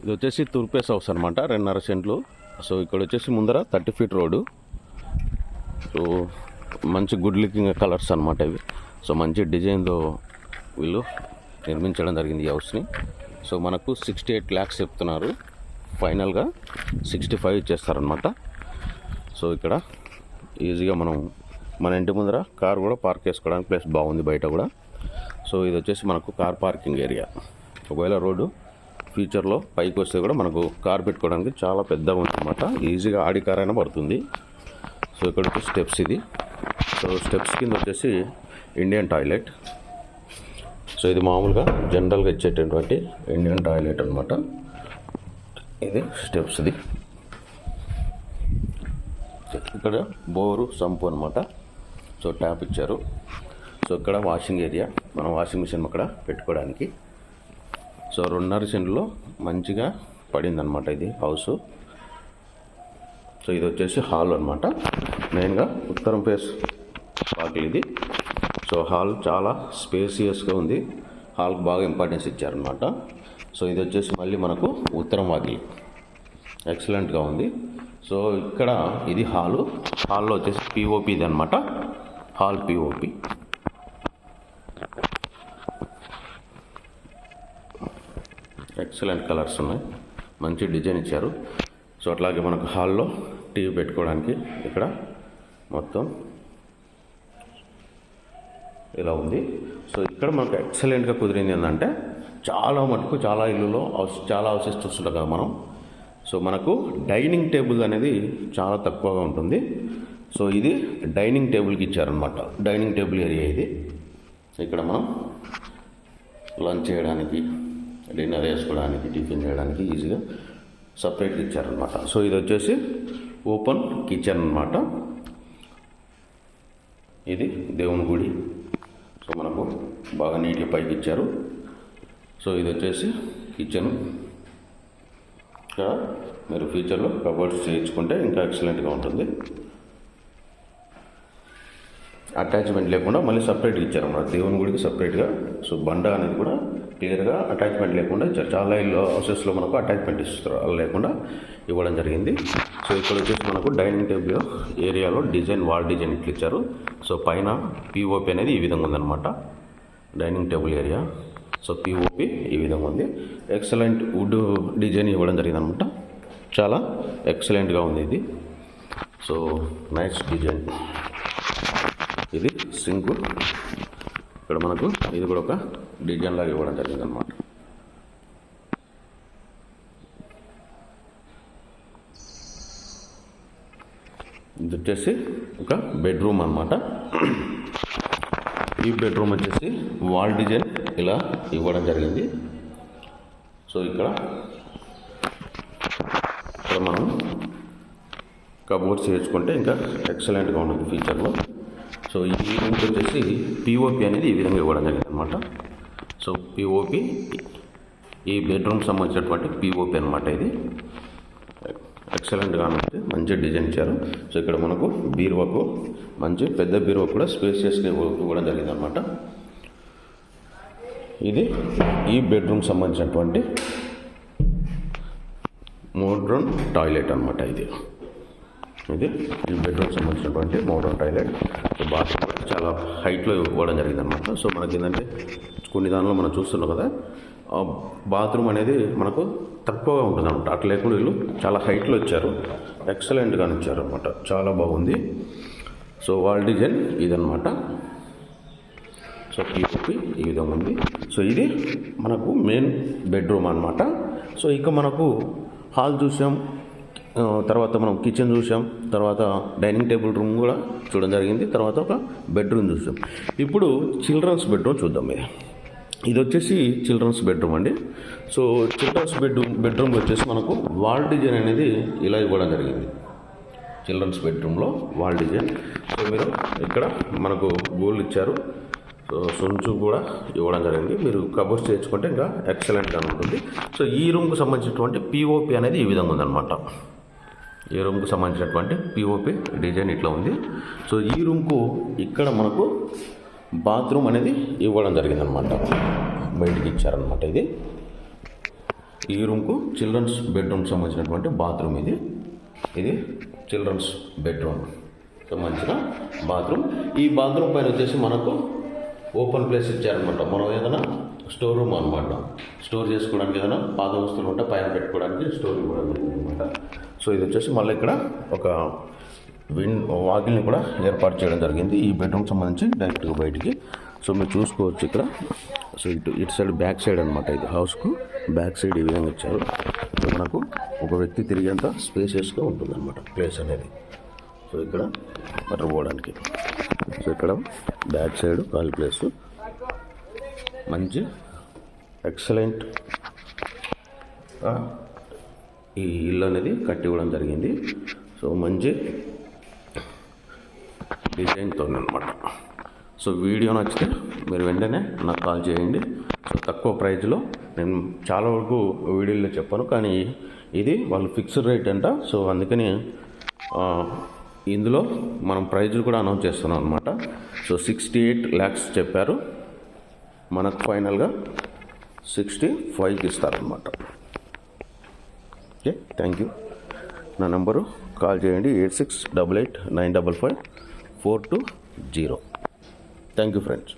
ఇది వచ్చేసి తూర్పేస్ హౌస్ అనమాట, 2.5 సెంట్లు. సో ఇక్కడ వచ్చేసి ముందర 30 ఫీట్ రోడ్డు. సో మంచి గుడ్ లుకింగ్ కలర్స్ అనమాట ఇవి. సో మంచి డిజైన్తో వీళ్ళు నిర్మించడం జరిగింది ఈ హౌస్ని. సో మనకు 68 lakhs చెప్తున్నారు, ఫైనల్గా 65 ఇచ్చేస్తారనమాట. సో ఇక్కడ ఈజీగా మనం మన ఇంటి ముందర కార్ కూడా పార్క్ చేసుకోవడానికి ప్లేస్ బాగుంది బయట కూడా. సో ఇది వచ్చేసి మనకు కార్ పార్కింగ్ ఏరియా. ఒకవేళ రోడ్డు ఫ్యూచర్లో పైకి వస్తే కూడా మనకు కార్ పెట్టుకోవడానికి చాలా పెద్దగా ఉందన్నమాట. ఈజీగా ఆడి కార్ అయినా పడుతుంది. సో ఇక్కడ వచ్చి స్టెప్స్ ఇది. సో స్టెప్స్ కింద వచ్చేసి ఇండియన్ టాయిలెట్. సో ఇది మామూలుగా జనరల్గా ఇచ్చేటటువంటి ఇండియన్ టాయిలెట్ అనమాట. ఇది స్టెప్స్ది. ఇక్కడ బోరు సంపు అనమాట. సో ట్యాప్ ఇచ్చారు. సో ఇక్కడ వాషింగ్ ఏరియా, మనం వాషింగ్ మిషన్ అక్కడ పెట్టుకోవడానికి. సో 2.5 సెంట్లో మంచిగా పడిందనమాట ఇది హౌస్. సో ఇది వచ్చేసి హాల్ అనమాట. మెయిన్గా ఉత్తరం ఫేస్ వాకిల్ ఇది. సో హాల్ చాలా స్పేసియస్గా ఉంది. హాల్కి బాగా ఇంపార్టెన్స్ ఇచ్చారనమాట. సో ఇది వచ్చేసి మళ్ళీ మనకు ఉత్తరం వాకిల్ ఎక్సలెంట్గా ఉంది. సో ఇక్కడ ఇది హాల్లో వచ్చేసి పిఓపి ఇది అనమాట. Hall POP. ఎక్సలెంట్ కలర్స్ ఉన్నాయి, మంచి డిజైన్ ఇచ్చారు. సో అట్లాగే మనకు హాల్లో టీవీ పెట్టుకోవడానికి ఇక్కడ మొత్తం ఇలా ఉంది. సో ఇక్కడ మనకు ఎక్సలెంట్గా కుదిరింది ఏంటంటే, చాలా ఇల్లులో చాలా హౌసెస్ చూస్తుంటాం కదా మనం. సో మనకు డైనింగ్ టేబుల్ అనేది చాలా తక్కువగా ఉంటుంది. సో ఇది డైనింగ్ టేబుల్కి ఇచ్చారనమాట. డైనింగ్ టేబుల్ ఏరియా ఇది. ఇక్కడ మనం లంచ్ చేయడానికి, డిన్నర్ వేసుకోవడానికి, టిఫిన్ చేయడానికి ఈజీగా సపరేట్గా ఇచ్చారనమాట. సో ఇది వచ్చేసి ఓపెన్ కిచెన్ అనమాట. ఇది దేవుని గుడి. సో మనకు బాగా నీట్గా పైకి ఇచ్చారు. సో ఇది వచ్చేసి కిచెన్. ఇక్కడ మీరు ఫ్యూచర్లో కబోర్డ్స్ చేయించుకుంటే ఇంకా ఎక్సలెంట్గా ఉంటుంది. అటాచ్మెంట్ లేకుండా మళ్ళీ సపరేట్గా ఇచ్చారన్నమాట దేవుని గుడికి సపరేట్గా. సో బండ అనేది కూడా క్లియర్గా అటాచ్మెంట్ లేకుండా ఇచ్చారు. చాలా ఇల్లు హౌసెస్లో మనకు అటాచ్మెంట్ ఇస్తారు, అలా లేకుండా ఇవ్వడం జరిగింది. సో ఇక్కడ వచ్చేసి మనకు డైనింగ్ టేబుల్ ఏరియాలో డిజైన్, వాల్ డిజైన్ ఇట్లా ఇచ్చారు. సో పైన పిఓపి అనేది ఈ విధంగా ఉందన్నమాట dining table area. So POP ఈ విధంగా ఉంది. ఎక్సలెంట్ వుడ్ డిజైన్ ఇవ్వడం జరిగింది అనమాట. చాలా ఎక్సలెంట్గా ఉంది ఇది. So nice design. ఇది సింక్. ఇక్కడ మనకు ఇది కూడా ఒక డిజైన్ లాగా ఇవ్వడం జరిగింది అనమాట. ఇది వచ్చేసి ఒక బెడ్రూమ్ అనమాట. ఈ బెడ్రూమ్ వచ్చేసి వాల్ డిజైన్ ఇలా ఇవ్వడం జరిగింది. సో ఇక్కడ మనం కబోర్డ్స్ చేర్చుకుంటే ఇంకా ఎక్సలెంట్గా ఉంటుంది ఫ్యూచర్లో. సో ఈ రూమ్కి వచ్చేసి పిఓపి అనేది ఈ విధంగా ఇవ్వడం జరిగింది అనమాట. సో పిఓపి ఈ బెడ్రూమ్ సంబంధించినటువంటి పిఓపి అనమాట. ఇది ఎక్సలెంట్గా ఉంటుంది, మంచి డిజైన్ ఇచ్చారు. సో ఇక్కడ మనకు బీరువాకు మంచి పెద్ద బీరువా కూడా స్పేసియస్గా ఇవ్వడం జరిగింది అనమాట. ఇది ఈ బెడ్రూమ్ సంబంధించినటువంటి మోడ్రన్ టాయిలెట్ అనమాట. ఇది ఈ బెడ్రూమ్ సంబంధించినటువంటి మోడ్రన్ టాయిలెట్. సో బాత్రూమ్ చాలా హైట్లో ఇవ్వడం జరిగింది అనమాట. సో మనకి ఏంటంటే కొన్ని దానిలో మనం చూస్తున్నాం కదా, బాత్రూమ్ అనేది మనకు తక్కువగా ఉంటుంది అనమాట. అట్లా లేకుండా వీళ్ళు చాలా హైట్లో ఇచ్చారు, ఎక్సలెంట్గా ఇచ్చారు అనమాట. చాలా బాగుంది. సో వాల్ డిజైన్ ఇదనమాట. సో పిఓపి ఈ విధంగా ఉంది. సో ఇది మనకు మెయిన్ బెడ్రూమ్ అనమాట. సో ఇక మనకు హాల్ చూసాం, తర్వాత మనం కిచెన్ చూసాం, తర్వాత డైనింగ్ టేబుల్ రూమ్ కూడా చూడడం జరిగింది, తర్వాత ఒక బెడ్రూమ్ చూసాం. ఇప్పుడు చిల్డ్రన్స్ బెడ్రూమ్ చూద్దాం. ఇది వచ్చేసి చిల్డ్రన్స్ బెడ్రూమ్ అండి. సో చిల్డ్రన్స్ బెడ్రూమ్ వచ్చేసి మనకు వాల్ డిజైన్ అనేది ఇలా ఇవ్వడం జరిగింది. చిల్డ్రన్స్ బెడ్రూమ్లో వాల్ డిజైన్. సో మీరు ఇక్కడ మనకు గోల్డ్ ఇచ్చారు. సో సుంచు కూడా ఇవ్వడం జరిగింది. మీరు కబోర్డ్స్ చేర్చుకుంటే ఇంకా ఎక్సలెంట్గా ఉంటుంది. సో ఈ రూమ్కి సంబంధించినటువంటి పిఓపి అనేది ఈ విధంగా ఉందన్నమాట. ఈ రూమ్కి సంబంధించినటువంటి పిఓపి డిజైన్ ఇట్లా ఉంది. సో ఈ రూమ్కు ఇక్కడ మనకు బాత్రూమ్ అనేది ఇవ్వడం జరిగిందనమాట. బయటికి ఇచ్చారనమాట. ఇది ఈ రూమ్కు చిల్డ్రన్స్ బెడ్రూమ్ సంబంధించినటువంటి బాత్రూమ్ ఇది చిల్డ్రన్స్ బెడ్రూమ్ సంబంధించిన బాత్రూమ్. ఈ బాత్రూమ్ పైన వచ్చేసి మనకు ఓపెన్ ప్లేస్ ఇచ్చారనమాట. మనం ఏదైనా స్టోర్ రూమ్ అనమాట, స్టోర్ చేసుకోవడానికి ఏదైనా పాత వస్తువులు ఉంటే పైన పెట్టుకోవడానికి స్టోర్ కూడా అనమాట. సో ఇది వచ్చేసి మళ్ళీ ఇక్కడ ఒక వాకిల్ని కూడా ఏర్పాటు చేయడం జరిగింది ఈ బెడ్రూమ్ సంబంధించి డైరెక్ట్గా బయటికి. సో మీరు చూసుకోవచ్చు ఇక్కడ. సో ఇటు సైడ్ బ్యాక్ సైడ్ అనమాట, ఇది హౌస్కు బ్యాక్ సైడ్ ఈ విధంగా ఇచ్చారు. సో మనకు ఒక వ్యక్తి తిరిగేంత స్పేషియస్గా ఉంటుంది అనమాట ప్లేస్ అనేది. సో ఇక్కడ బట్టలు పోవడానికి. సో ఇక్కడ బ్యాక్ సైడ్ ఖాళీ ప్లేస్, మంచి ఎక్సలెంట్ ఈ ఇల్లు అనేది కట్టి ఇవ్వడం జరిగింది. సో మంచి డిజైన్తో అనమాట. సో వీడియో నచ్చితే మీరు వెంటనే నాకు కాల్ చేయండి. సో తక్కువ ప్రైజ్లో నేను చాలా వరకు వీడియోలో చెప్పాను, కానీ ఇది వాళ్ళు ఫిక్స్డ్ రేట్ అంట. సో అందుకని ఇందులో మనం ప్రైజులు కూడా అనౌన్స్ చేస్తున్నాం అనమాట. సో 68 lakhs చెప్పారు, మనకు ఫైనల్గా 65కి ఇస్తారనమాట. Okay, thank you. నా నెంబరు కాల్ చేయండి 8688955420. Thank you friends.